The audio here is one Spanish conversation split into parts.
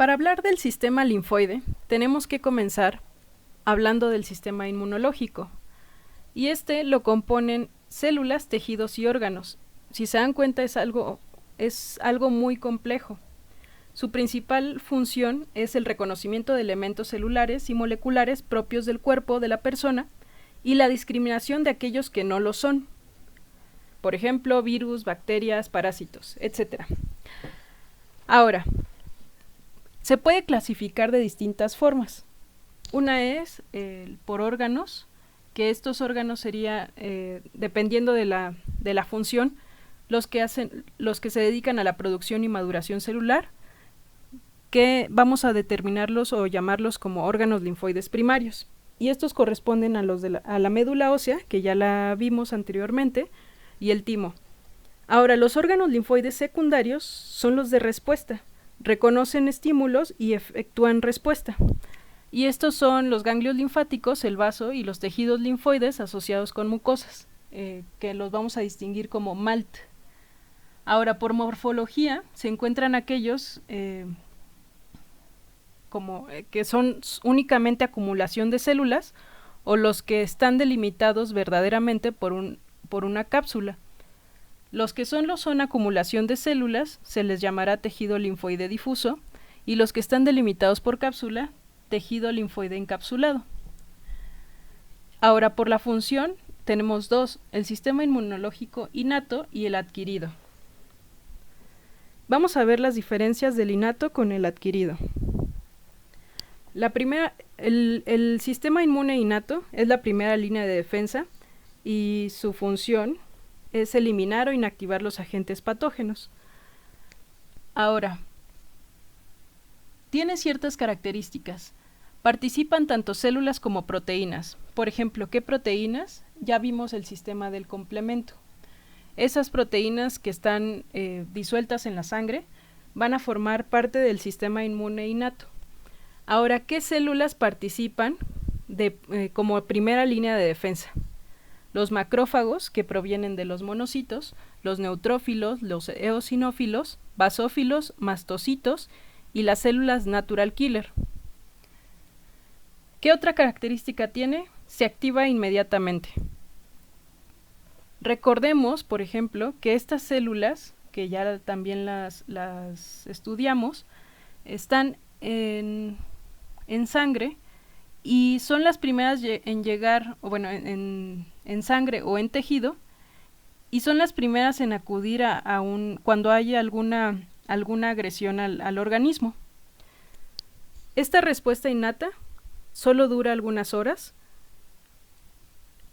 Para hablar del sistema linfoide, tenemos que comenzar hablando del sistema inmunológico, y este lo componen células, tejidos y órganos. Si se dan cuenta, es algo muy complejo. Su principal función es el reconocimiento de elementos celulares y moleculares propios del cuerpo de la persona y la discriminación de aquellos que no lo son. Por ejemplo, virus, bacterias, parásitos, etc. Ahora, se puede clasificar de distintas formas. Una es por órganos, que estos órganos serían, dependiendo de la función, los que se dedican a la producción y maduración celular, que vamos a determinarlos o llamarlos como órganos linfoides primarios. Y estos corresponden a los a la médula ósea, que ya la vimos anteriormente, y el timo. Ahora, los órganos linfoides secundarios son los de respuesta. Reconocen estímulos y efectúan respuesta. Y estos son los ganglios linfáticos, el vaso y los tejidos linfoides asociados con mucosas, que los vamos a distinguir como MALT. Ahora, por morfología, se encuentran aquellos que son únicamente acumulación de células, o los que están delimitados verdaderamente por una cápsula. Los que son acumulación de células se les llamará tejido linfoide difuso, y los que están delimitados por cápsula, tejido linfoide encapsulado. Ahora, por la función, tenemos dos: el sistema inmunológico innato y el adquirido. Vamos a ver las diferencias del innato con el adquirido. La primera, el sistema inmune innato es la primera línea de defensa, y su función es eliminar o inactivar los agentes patógenos. Ahora, tiene ciertas características. Participan tanto células como proteínas. Por ejemplo, ¿qué proteínas? Ya vimos el sistema del complemento. Esas proteínas que están disueltas en la sangre van a formar parte del sistema inmune innato. Ahora, ¿qué células participan como primera línea de defensa? Los macrófagos, que provienen de los monocitos, los neutrófilos, los eosinófilos, basófilos, mastocitos y las células natural killer. ¿Qué otra característica tiene? Se activa inmediatamente. Recordemos, por ejemplo, que estas células, que ya también las estudiamos, están en sangre, y son las primeras en llegar, o bueno, en sangre o en tejido, y son las primeras en acudir cuando haya alguna agresión al organismo. Esta respuesta innata solo dura algunas horas,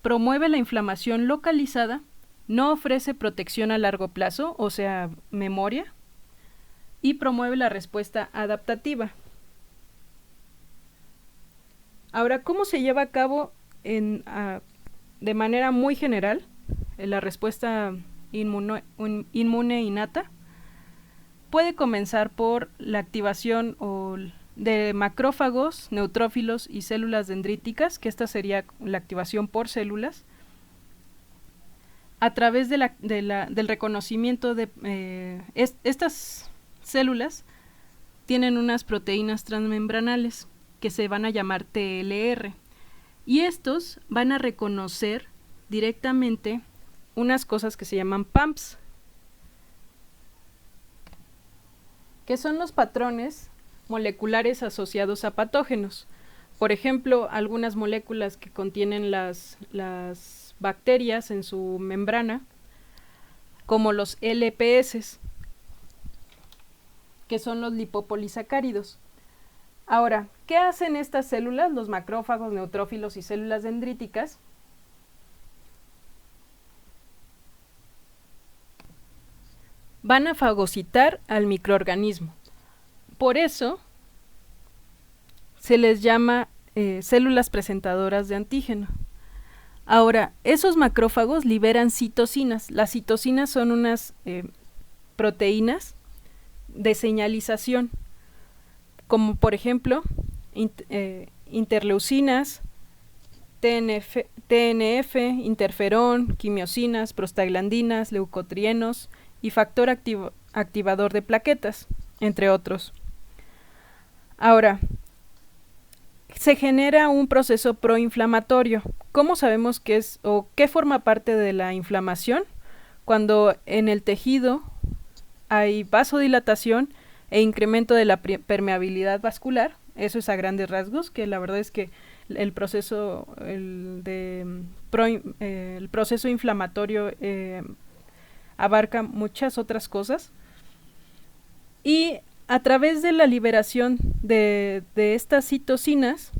promueve la inflamación localizada, no ofrece protección a largo plazo, o sea, memoria, y promueve la respuesta adaptativa. Ahora, ¿cómo se lleva a cabo de manera muy general la respuesta inmune innata? Puede comenzar por la activación de macrófagos, neutrófilos y células dendríticas, que esta sería la activación por células, a través del reconocimiento de estas células. Tienen unas proteínas transmembranales que se van a llamar TLR, y estos van a reconocer directamente unas cosas que se llaman PAMPs, que son los patrones moleculares asociados a patógenos. Por ejemplo, algunas moléculas que contienen las bacterias en su membrana, como los LPS, que son los lipopolisacáridos. Ahora, ¿qué hacen estas células, los macrófagos, neutrófilos y células dendríticas? Van a fagocitar al microorganismo. Por eso se les llama células presentadoras de antígeno. Ahora, esos macrófagos liberan citocinas. Las citocinas son unas proteínas de señalización, como por ejemplo interleucinas, TNF, interferón, quimiosinas, prostaglandinas, leucotrienos y factor activador de plaquetas, entre otros. Ahora, se genera un proceso proinflamatorio. ¿Cómo sabemos qué es o qué forma parte de la inflamación? Cuando en el tejido hay vasodilatación e incremento de la permeabilidad vascular. Eso es a grandes rasgos, que la verdad es que el proceso el proceso inflamatorio abarca muchas otras cosas. Y a través de la liberación de estas citocinas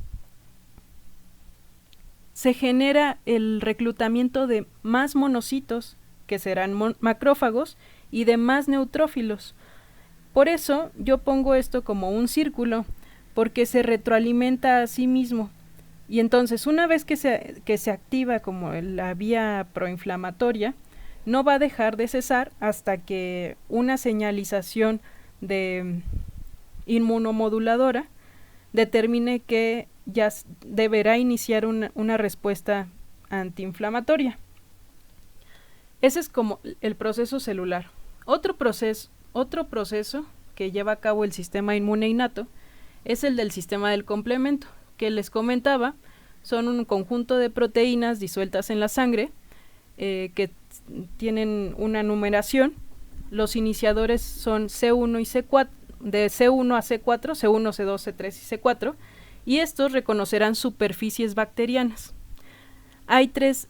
se genera el reclutamiento de más monocitos, que serán macrófagos, y de más neutrófilos. Por eso yo pongo esto como un círculo, porque se retroalimenta a sí mismo. Y entonces, una vez que se activa como la vía proinflamatoria, no va a dejar de cesar hasta que una señalización de inmunomoduladora determine que ya deberá iniciar una respuesta antiinflamatoria. Ese es como el proceso celular. Otro proceso que lleva a cabo el sistema inmune innato es el del sistema del complemento, que les comentaba. Son un conjunto de proteínas disueltas en la sangre que tienen una numeración. Los iniciadores son C1 y C4, de C1 a C4, C1, C2, C3 y C4, y estos reconocerán superficies bacterianas. Hay tres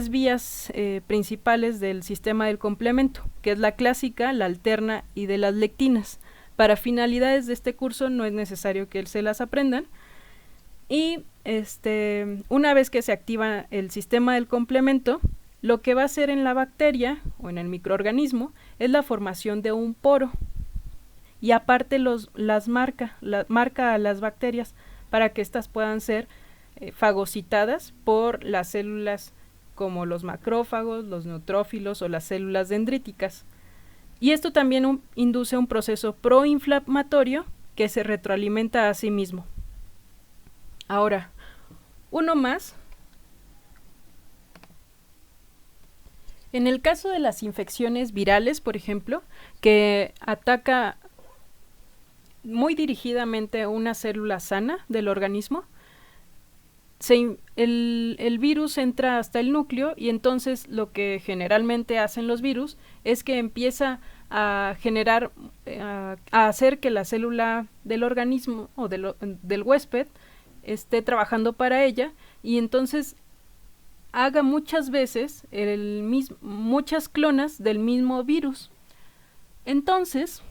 vías principales del sistema del complemento, que es la clásica, la alterna y de las lectinas. Para finalidades de este curso no es necesario que se las aprendan. Y una vez que se activa el sistema del complemento, lo que va a hacer en la bacteria o en el microorganismo es la formación de un poro. Y aparte marca a las bacterias para que éstas puedan ser fagocitadas por las células como los macrófagos, los neutrófilos o las células dendríticas. Y esto también induce un proceso proinflamatorio que se retroalimenta a sí mismo. Ahora, uno más. En el caso de las infecciones virales, por ejemplo, que ataca muy dirigidamente una célula sana del organismo, el virus entra hasta el núcleo y entonces lo que generalmente hacen los virus es que empieza a generar, a hacer que la célula del organismo o del huésped esté trabajando para ella y entonces haga muchas veces muchas clonas del mismo virus. Entonces,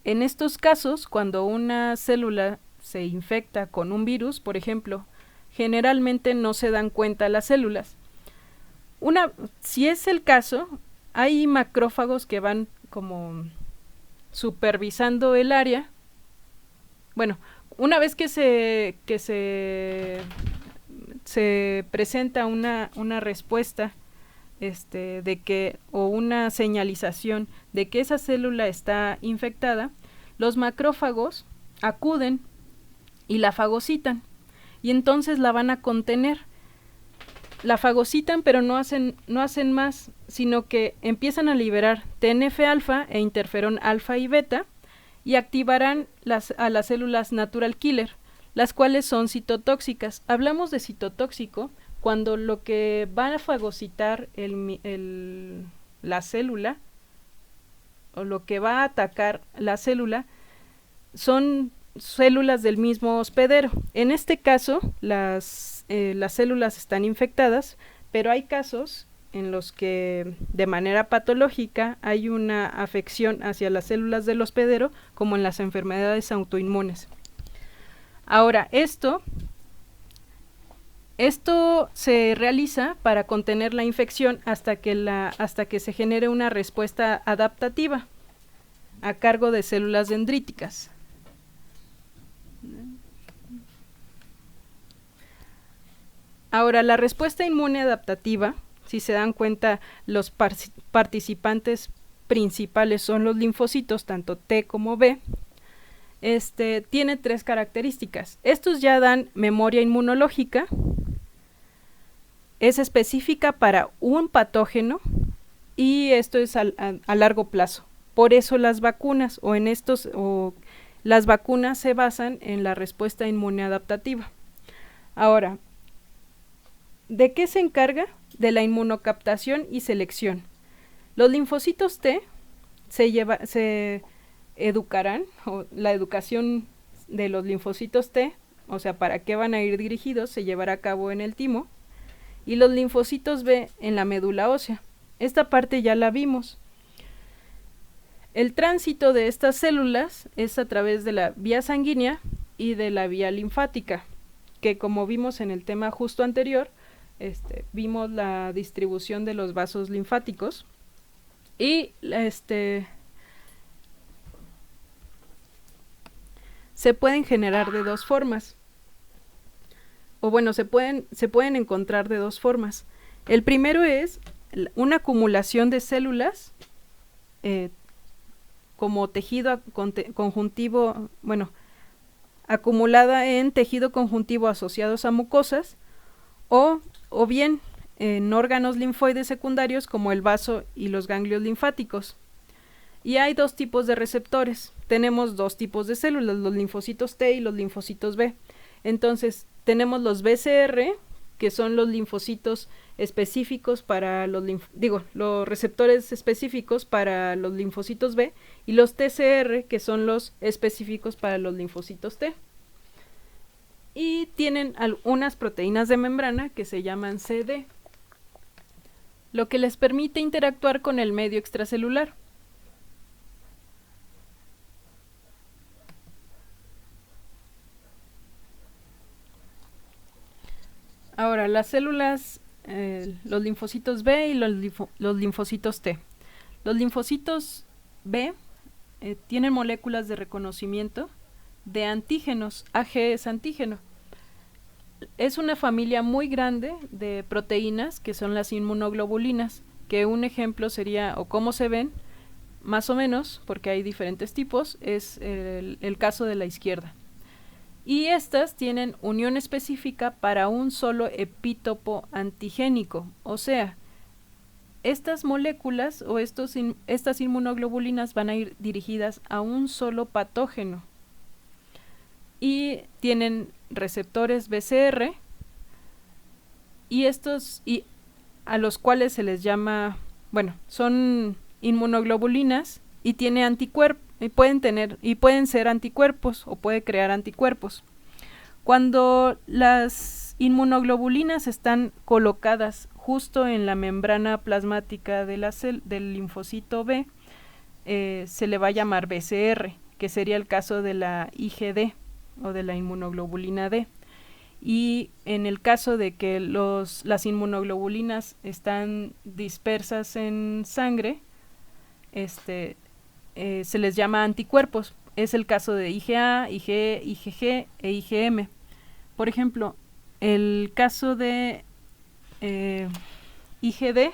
en estos casos, cuando una célula se infecta con un virus, por ejemplo, generalmente no se dan cuenta las células. Si es el caso, hay macrófagos que van como supervisando el área. Bueno, una vez que se presenta una respuesta o una señalización de que esa célula está infectada, los macrófagos acuden y la fagocitan y entonces la van a contener. La fagocitan, pero no hacen más, sino que empiezan a liberar TNF-alfa e interferón alfa y beta y activarán a las células natural killer, las cuales son citotóxicas. Hablamos de citotóxico cuando lo que va a fagocitar la célula o lo que va a atacar la célula son células del mismo hospedero. En este caso, las células están infectadas, pero hay casos en los que de manera patológica hay una afección hacia las células del hospedero, como en las enfermedades autoinmunes. Ahora, esto se realiza para contener la infección hasta que se genere una respuesta adaptativa a cargo de células dendríticas. Ahora, la respuesta inmune adaptativa, si se dan cuenta, los participantes principales son los linfocitos, tanto T como B. Tiene tres características. Estos ya dan memoria inmunológica, es específica para un patógeno y esto es a largo plazo. Por eso las vacunas o las vacunas se basan en la respuesta inmune adaptativa. Ahora, ¿de qué se encarga? De la inmunocaptación y selección. Los linfocitos T se educarán, o la educación de los linfocitos T, o sea, para qué van a ir dirigidos, se llevará a cabo en el timo, y los linfocitos B en la médula ósea. Esta parte ya la vimos. El tránsito de estas células es a través de la vía sanguínea y de la vía linfática, que como vimos en el tema justo anterior, vimos la distribución de los vasos linfáticos y se pueden generar de dos formas, o bueno, se pueden encontrar de dos formas. El primero es una acumulación de células como tejido conjuntivo, bueno, acumulada en tejido conjuntivo asociados a mucosas, o bien en órganos linfoides secundarios como el vaso y los ganglios linfáticos. Y hay dos tipos de receptores. Tenemos dos tipos de células, los linfocitos T y los linfocitos B. Entonces, tenemos los BCR, que son los linfocitos específicos para los receptores específicos para los linfocitos B, y los TCR, que son los específicos para los linfocitos T. Y tienen unas proteínas de membrana que se llaman CD, lo que les permite interactuar con el medio extracelular. Ahora, las células, los linfocitos B y los linfocitos T. Los linfocitos B tienen moléculas de reconocimiento de antígenos. AG es antígeno. Es una familia muy grande de proteínas que son las inmunoglobulinas, que un ejemplo sería, o cómo se ven, más o menos, porque hay diferentes tipos, es el caso de la izquierda. Y estas tienen unión específica para un solo epítopo antigénico, o sea, estas moléculas o estas inmunoglobulinas van a ir dirigidas a un solo patógeno y tienen receptores BCR y a los cuales se les llama, bueno, son inmunoglobulinas y tiene anticuerpos. Y pueden ser anticuerpos o puede crear anticuerpos. Cuando las inmunoglobulinas están colocadas justo en la membrana plasmática del linfocito B, se le va a llamar BCR, que sería el caso de la IgD o de la inmunoglobulina D. Y en el caso de que las inmunoglobulinas están dispersas en sangre, se les llama anticuerpos. Es el caso de IgA, IgE, IgG e IgM. Por ejemplo, el caso de IgD,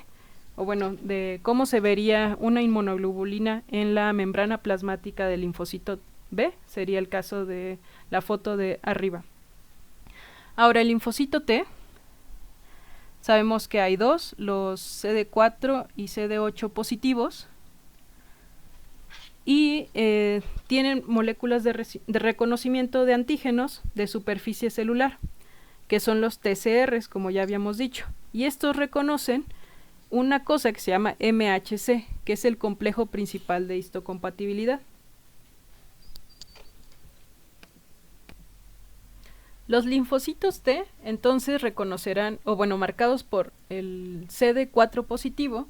o bueno, de cómo se vería una inmunoglobulina en la membrana plasmática del linfocito B, sería el caso de la foto de arriba. Ahora, el linfocito T, sabemos que hay dos, los CD4 y CD8 positivos, y tienen moléculas de reconocimiento de antígenos de superficie celular, que son los TCRs, como ya habíamos dicho, y estos reconocen una cosa que se llama MHC, que es el complejo principal de histocompatibilidad. Los linfocitos T entonces reconocerán, o bueno, marcados por el CD4 positivo,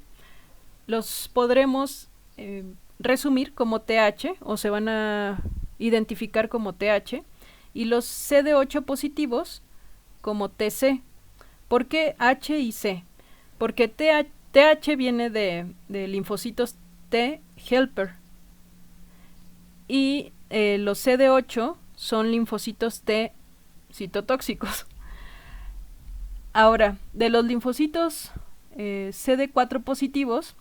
los podremos resumir como TH, o se van a identificar como TH, y los CD8 positivos como TC. ¿Por qué H y C? Porque TH viene de linfocitos T helper, y los CD8 son linfocitos T citotóxicos. Ahora, de los linfocitos CD4 positivos,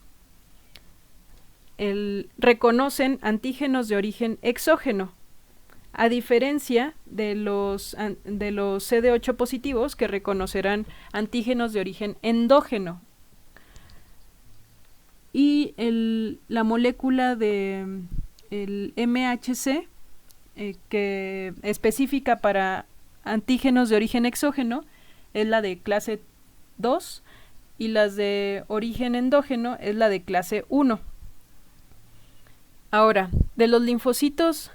reconocen antígenos de origen exógeno, a diferencia de los CD8 positivos, que reconocerán antígenos de origen endógeno. Y la molécula de el MHC que específica para antígenos de origen exógeno es la de clase 2 y las de origen endógeno es la de clase 1. Ahora, de los linfocitos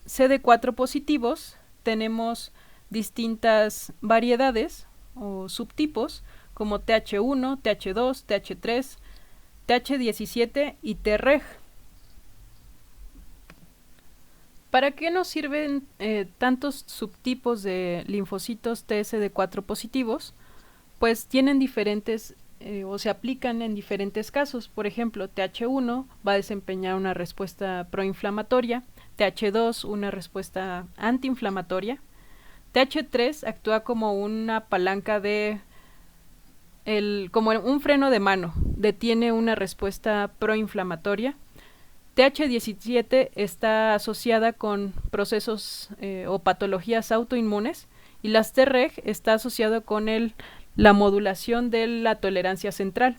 CD4 positivos tenemos distintas variedades o subtipos como TH1, TH2, TH3, TH17 y Treg. ¿Para qué nos sirven tantos subtipos de linfocitos TSD4 positivos? Pues tienen diferentes o se aplican en diferentes casos. Por ejemplo, TH1 va a desempeñar una respuesta proinflamatoria, TH2 una respuesta antiinflamatoria, TH3 actúa como una palanca como un freno de mano, detiene una respuesta proinflamatoria. TH17 está asociada con procesos o patologías autoinmunes y las Treg está asociado con la modulación de la tolerancia central.